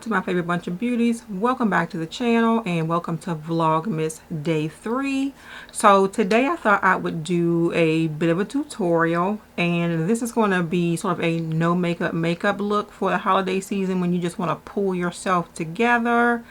to my favorite bunch of beauties? Welcome back to the channel and welcome to Vlogmas Day 3. So today I thought I would do a bit of a tutorial, and this is going to be sort of a no makeup look for the holiday season when you just want to pull yourself together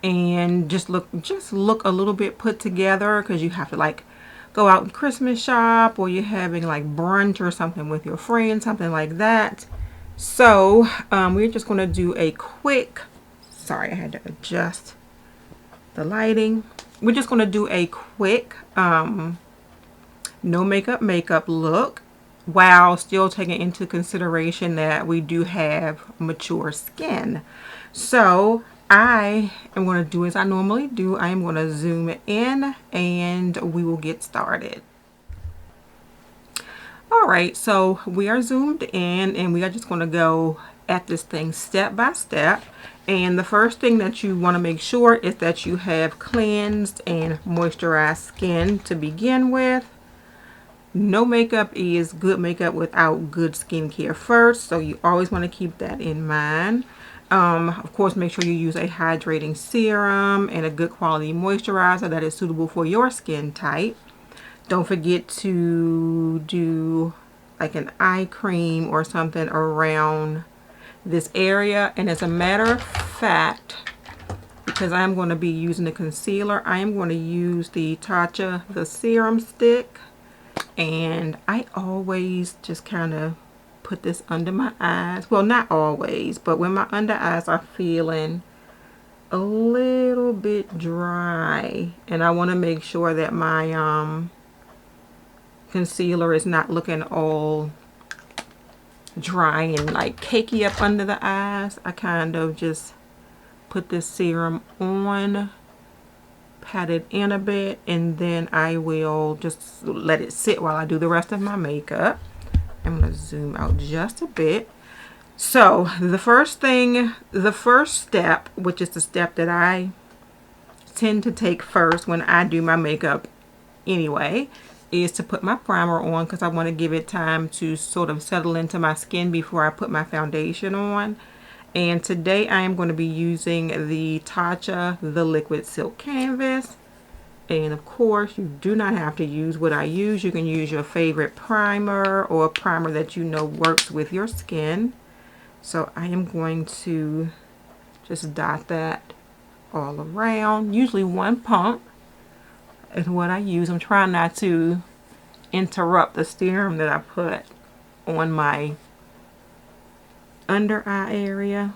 and just look a little bit put together, because you have to like go out and Christmas shop, or you're having like brunch or something with your friends, something like that. So we're just going to do a quick, sorry I had to adjust the lighting. We're just going to do a quick no makeup look, while still taking into consideration that we do have mature skin. So I am going to do as I normally do. I am going to zoom in and we will get started. Alright, so we are zoomed in and we are just going to go at this thing step by step. And the first thing that you want to make sure is that you have cleansed and moisturized skin to begin with. No makeup is good makeup without good skincare first, so you always want to keep that in mind. Of course, make sure you use a hydrating serum and a good quality moisturizer that is suitable for your skin type. Don't forget to do like an eye cream or something around this area. And as a matter of fact, because I'm going to be using a concealer, I am going to use the Tatcha, the serum stick. And I always just kind of put this under my eyes. Well, not always, but when my under eyes are feeling a little bit dry and I want to make sure that my concealer is not looking all dry and like cakey up under the eyes, I kind of just put this serum on, pat it in a bit, and then I will just let it sit while I do the rest of my makeup. I'm going to zoom out just a bit. So the first step, which is the step that I tend to take first when I do my makeup anyway, is to put my primer on, because I want to give it time to sort of settle into my skin before I put my foundation on. And today I am going to be using the Tatcha, the liquid silk canvas. And of course, you do not have to use what I use. You can use your favorite primer or a primer that you know works with your skin. So I am going to just dot that all around. Usually one pump is what I use. I'm trying not to interrupt the serum that I put on my under eye area.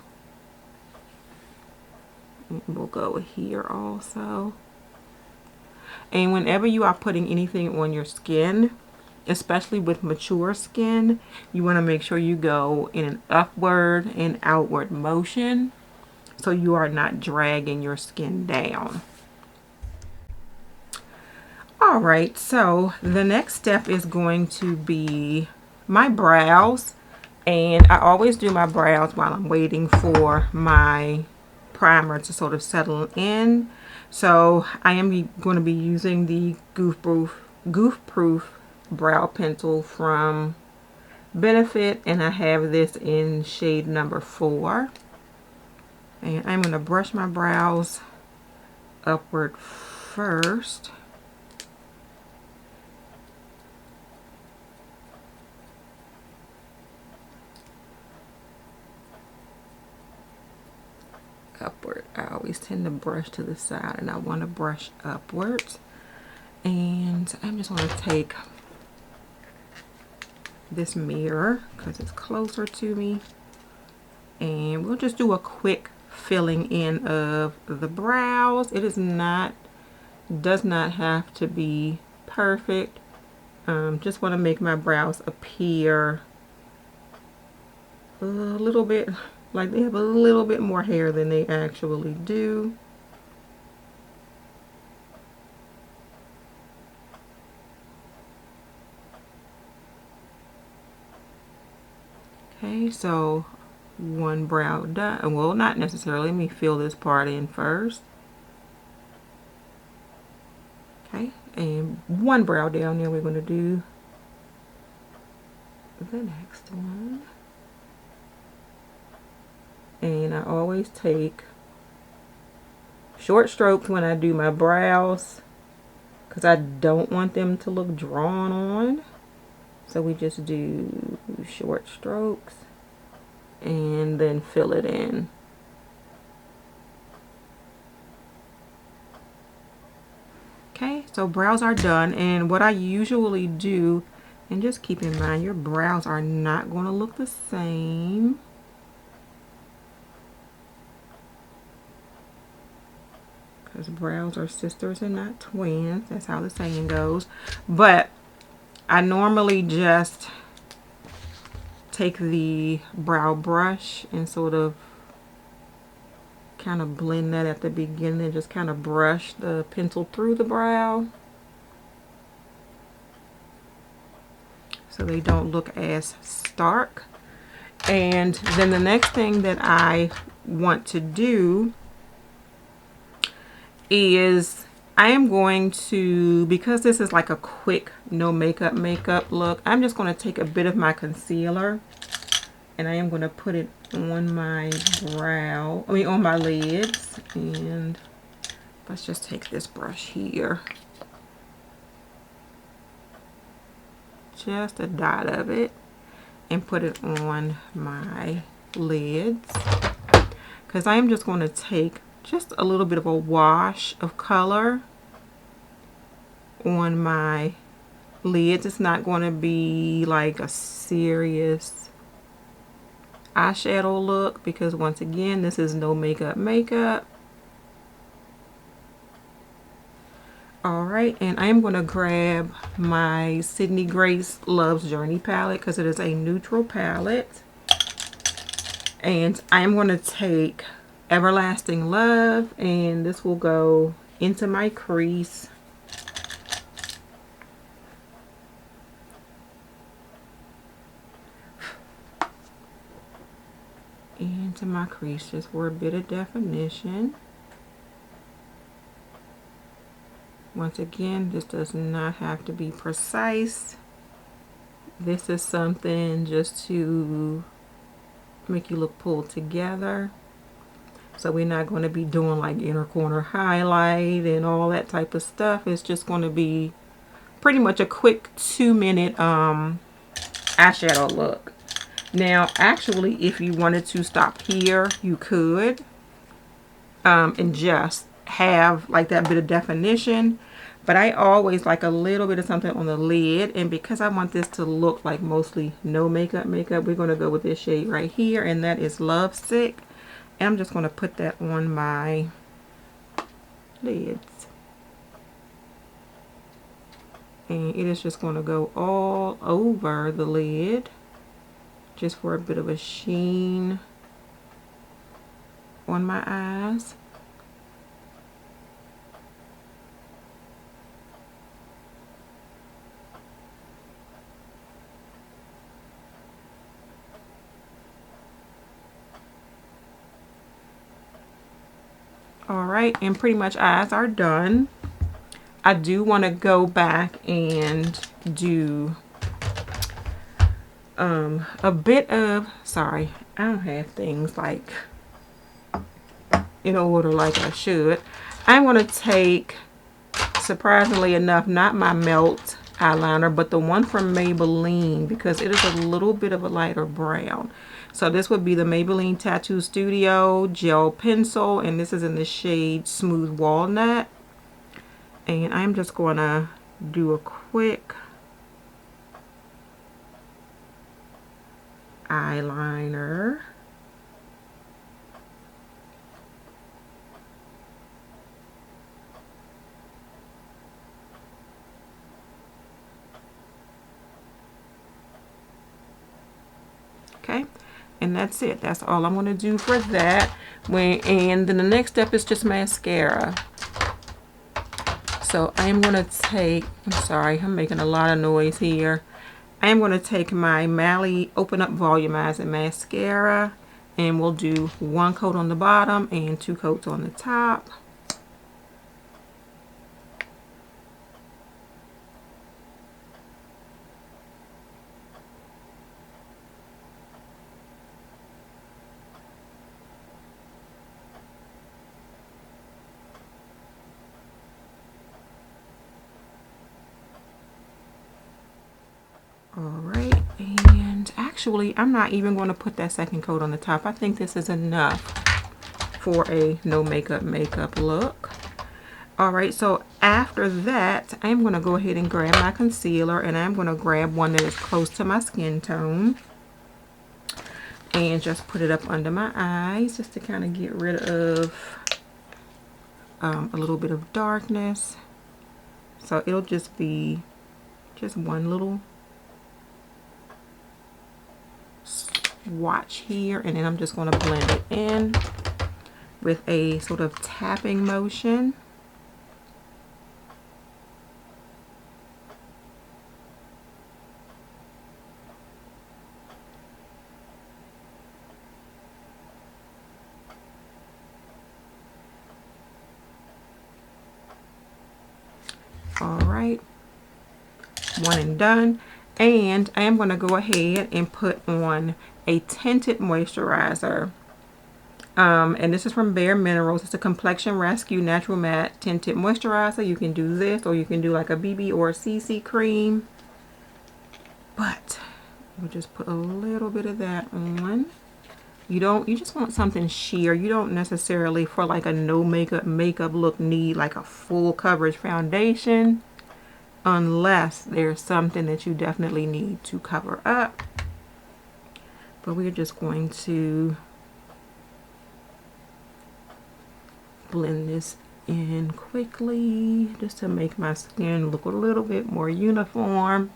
We'll go here also. And whenever you are putting anything on your skin, especially with mature skin, you want to make sure you go in an upward and outward motion so you are not dragging your skin down. Alright, so the next step is going to be my brows. And I always do my brows while I'm waiting for my primer to sort of settle in. So I am going to be using the Goof Proof brow pencil from Benefit, and I have this in shade number 4. And I'm going to brush my brows upward first. Upward. I always tend to brush to the side, and I want to brush upwards. And I'm just going to take this mirror because it's closer to me, and we'll just do a quick filling in of the brows. It is not, does not have to be perfect. Just want to make my brows appear a little bit like they have a little bit more hair than they actually do. Okay, so one brow done. Well, not necessarily. Let me fill this part in first. Okay, and one brow down there. We're going to do the next one. And I always take short strokes when I do my brows because I don't want them to look drawn on. So we just do short strokes and then fill it in. Okay, so brows are done, and what I usually do, and just keep in mind your brows are not going to look the same. Because brows are sisters and not twins. That's how the saying goes. But I normally just take the brow brush and sort of kind of blend that at the beginning and just kind of brush the pencil through the brow so they don't look as stark. And then the next thing that I want to do is I am going to, because this is like a quick no makeup look, I'm just going to take a bit of my concealer and I am going to put it on my brow, on my lids. And let's just take this brush here, just a dot of it, and put it on my lids, because I am just going to take just a little bit of a wash of color on my lids. It's not going to be like a serious eyeshadow look because, once again, this is no makeup. Alright, and I am going to grab my Sydney Grace Love's Journey palette because it is a neutral palette. And I am going to take Everlasting Love, and this will go into my crease. Into my crease just for a bit of definition. Once again, this does not have to be precise. This is something just to make you look pulled together. So we're not going to be doing like inner corner highlight and all that type of stuff. It's just going to be pretty much a quick 2-minute eyeshadow look. Now, actually, if you wanted to stop here, you could and just have like that bit of definition. But I always like a little bit of something on the lid, and because I want this to look like mostly no makeup, we're going to go with this shade right here, and that is Love Sick. And I'm just going to put that on my lids. And it is just going to go all over the lid, just for a bit of a sheen on my eyes. Alright, and pretty much eyes are done. I do want to go back and do a bit of, sorry, I don't have things like in order like I should. I'm going to take, surprisingly enough, not my Melt eyeliner, but the one from Maybelline, because it is a little bit of a lighter brown. So this would be the Maybelline Tattoo Studio Gel Pencil, and this is in the shade Smooth Walnut. And I'm just going to do a quick eyeliner. Okay, and that's it. That's all I'm going to do for that. And then the next step is just mascara. So I am going to take, I'm sorry, I'm making a lot of noise here. I am going to take my Mally Open Up Volumizing Mascara, and we'll do 1 coat on the bottom and 2 coats on the top. All right, and actually I'm not even going to put that second coat on the top. I think this is enough for a no makeup look. All right, so after that, I'm going to go ahead and grab my concealer, and I'm going to grab one that is close to my skin tone and just put it up under my eyes just to kind of get rid of a little bit of darkness. So it'll just be just one little swatch here, and then I'm just going to blend it in with a sort of tapping motion. All right, one and done. And I am going to go ahead and put on a tinted moisturizer. And this is from Bare Minerals. It's a Complexion Rescue Natural Matte Tinted Moisturizer. You can do this, or you can do like a BB or a CC cream. But we'll just put a little bit of that on. You just want something sheer. You don't necessarily, for like a no makeup look, need like a full coverage foundation, unless there's something that you definitely need to cover up. But we're just going to blend this in quickly just to make my skin look a little bit more uniform.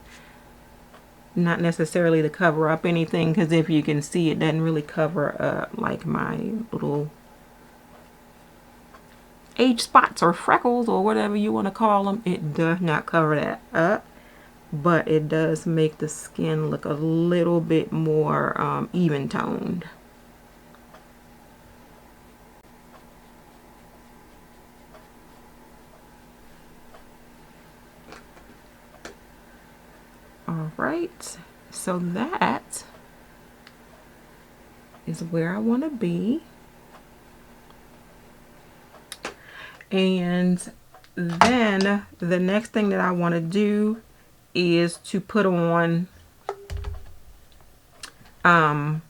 Not necessarily to cover up anything, because if you can see, it doesn't really cover up like my little age spots or freckles or whatever you want to call them. It does not cover that up, but it does make the skin look a little bit more even toned. All right, so that is where I want to be. And then the next thing that I want to do is to put on a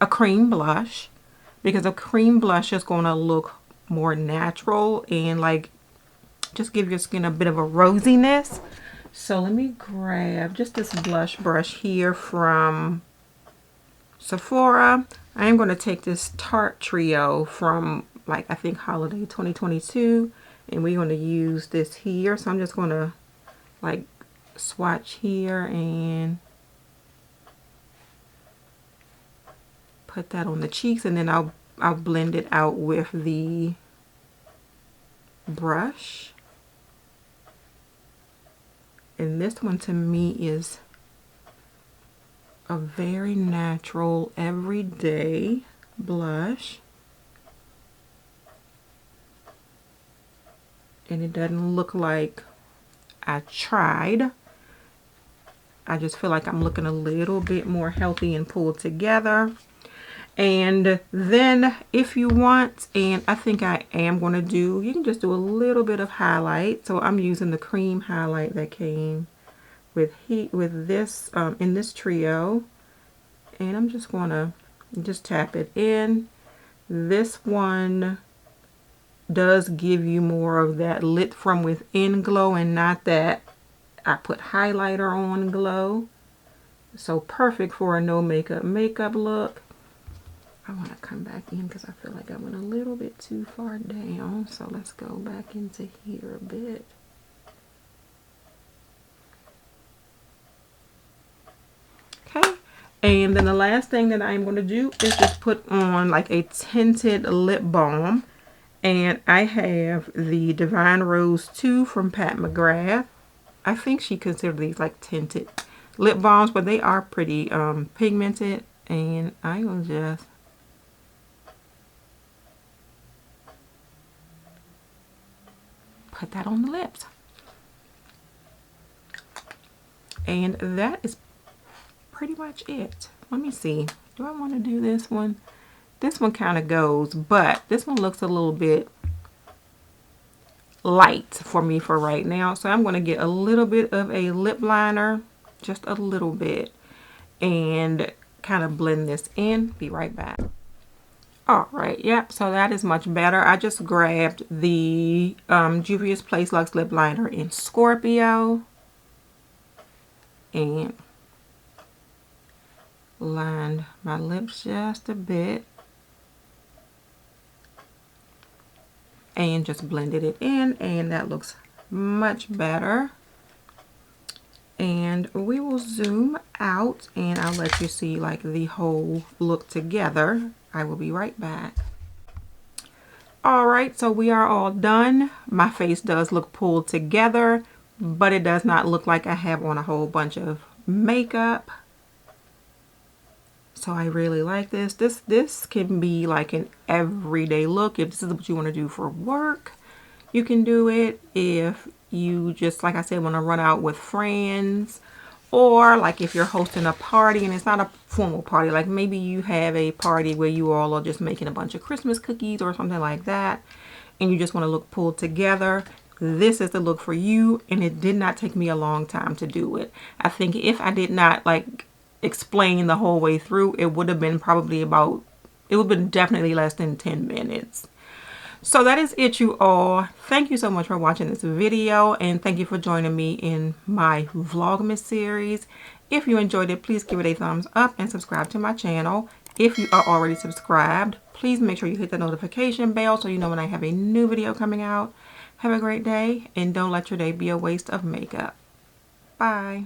cream blush, because a cream blush is going to look more natural and like just give your skin a bit of a rosiness. So let me grab just this blush brush here from Sephora. I am going to take this Tarte Trio from, like, I think Holiday 2022, and we're going to use this here. So I'm just going to like swatch here and put that on the cheeks, and then I'll blend it out with the brush. And this one to me is a very natural, everyday blush. And it doesn't look like I tried. I just feel like I'm looking a little bit more healthy and pulled together. And then if you want, and I think I am going to do, you can just do a little bit of highlight. So I'm using the cream highlight that came with this in this trio, and I'm just going to just tap it in. This one does give you more of that lit from within glow, and not that I put highlighter on glow. So perfect for a no makeup look. I want to come back in because I feel like I went a little bit too far down. So let's go back into here a bit. Okay. And then the last thing that I'm going to do is just put on like a tinted lip balm. And I have the Divine Rose 2 from Pat McGrath. I think she considered these like tinted lip balms, but they are pretty pigmented. And I will just put that on the lips. And that is pretty much it. Let me see. Do I want to do this one? This one kind of goes, but this one looks a little bit light for me for right now. So I'm going to get a little bit of a lip liner just a little bit, and kind of blend this in. Be right back. Alright, yep, so that is much better. I just grabbed the Juvia's Place Luxe Lip Liner in Scorpio and lined my lips just a bit and just blended it in, and that looks much better. And we will zoom out and I'll let you see like the whole look together. I will be right back. Alright, so we are all done. My face does look pulled together, but it does not look like I have on a whole bunch of makeup. So I really like this. This can be like an everyday look. If this is what you want to do for work, you can do it. If you just, like I said, want to run out with friends, or like if you're hosting a party and it's not a formal party, like maybe you have a party where you all are just making a bunch of Christmas cookies or something like that, and you just want to look pulled together, this is the look for you. And it did not take me a long time to do it. I think if I did not like explain the whole way through, it would have been probably about, it would have been definitely less than 10 minutes. So that is it, you all. Thank you so much for watching this video, and thank you for joining me in my Vlogmas series. If you enjoyed it, please give it a thumbs up and subscribe to my channel. If you are already subscribed, please make sure you hit the notification bell so you know when I have a new video coming out. Have a great day, and don't let your day be a waste of makeup. Bye.